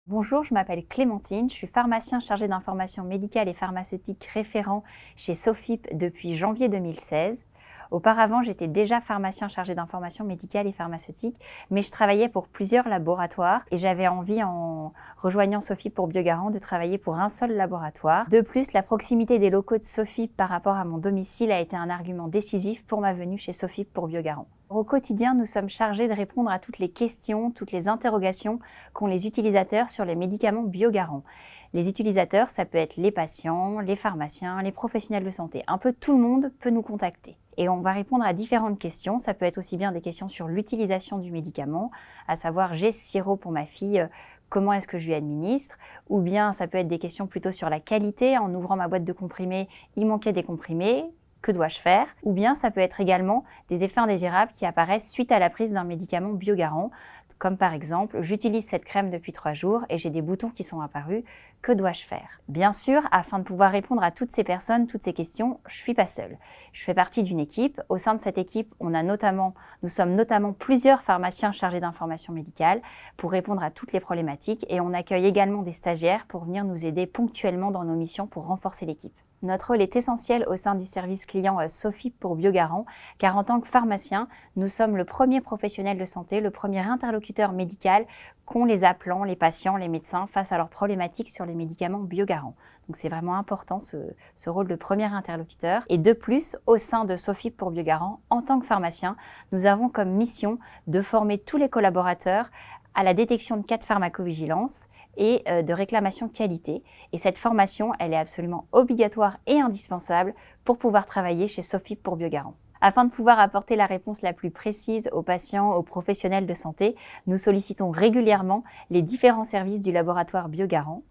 Bonjour, je m'appelle Clémentine, je suis pharmacien chargé d'information médicale et pharmaceutique référent chez Sofip depuis janvier 2016. Auparavant, j'étais déjà pharmacien chargé d'information médicale et pharmaceutique, mais je travaillais pour plusieurs laboratoires et j'avais envie, en rejoignant Sofip pour Biogarant, de travailler pour un seul laboratoire. De plus, la proximité des locaux de Sofip par rapport à mon domicile a été un argument décisif pour ma venue chez Sofip pour Biogarant. Au quotidien, nous sommes chargés de répondre à toutes les questions, toutes les interrogations qu'ont les utilisateurs sur les médicaments Biogarant. Les utilisateurs, ça peut être les patients, les pharmaciens, les professionnels de santé. Un peu tout le monde peut nous contacter. Et on va répondre à différentes questions. Ça peut être aussi bien des questions sur l'utilisation du médicament, à savoir j'ai ce sirop pour ma fille, comment est-ce que je lui administre? Ou bien ça peut être des questions plutôt sur la qualité. En ouvrant ma boîte de comprimés, il manquait des comprimés. Que dois-je faire? Ou bien ça peut être également des effets indésirables qui apparaissent suite à la prise d'un médicament Biogarant, comme par exemple, j'utilise cette crème depuis 3 jours et j'ai des boutons qui sont apparus, que dois-je faire? Bien sûr, afin de pouvoir répondre à toutes ces personnes, toutes ces questions, je ne suis pas seule. Je fais partie d'une équipe. Au sein de cette équipe, nous sommes notamment plusieurs pharmaciens chargés d'information médicale pour répondre à toutes les problématiques et on accueille également des stagiaires pour venir nous aider ponctuellement dans nos missions pour renforcer l'équipe. Notre rôle est essentiel au sein du service client Sofip pour Biogarant, car en tant que pharmacien, nous sommes le premier professionnel de santé, le premier interlocuteur médical qu'ont les appelants, les patients, les médecins face à leurs problématiques sur les médicaments Biogarant. Donc c'est vraiment important ce rôle de premier interlocuteur. Et de plus, au sein de Sofip pour Biogarant, en tant que pharmacien, nous avons comme mission de former tous les collaborateurs à la détection de cas de pharmacovigilance et de réclamation qualité. Et cette formation, elle est absolument obligatoire et indispensable pour pouvoir travailler chez Sofip pour Biogarant. Afin de pouvoir apporter la réponse la plus précise aux patients, aux professionnels de santé, nous sollicitons régulièrement les différents services du laboratoire Biogarant.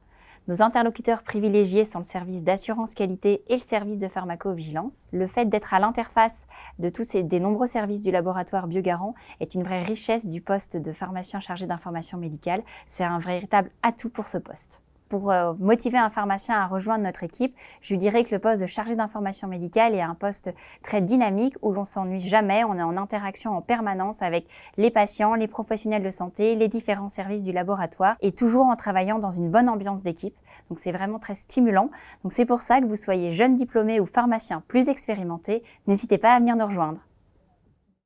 Nos interlocuteurs privilégiés sont le service d'assurance qualité et le service de pharmacovigilance. Le fait d'être à l'interface de des nombreux services du laboratoire Biogarant est une vraie richesse du poste de pharmacien chargé d'information médicale. C'est un véritable atout pour ce poste. Pour motiver un pharmacien à rejoindre notre équipe, je lui dirais que le poste de chargé d'information médicale est un poste très dynamique où l'on s'ennuie jamais, on est en interaction en permanence avec les patients, les professionnels de santé, les différents services du laboratoire et toujours en travaillant dans une bonne ambiance d'équipe. Donc c'est vraiment très stimulant. Donc c'est pour ça que vous soyez jeune diplômé ou pharmacien plus expérimenté, n'hésitez pas à venir nous rejoindre.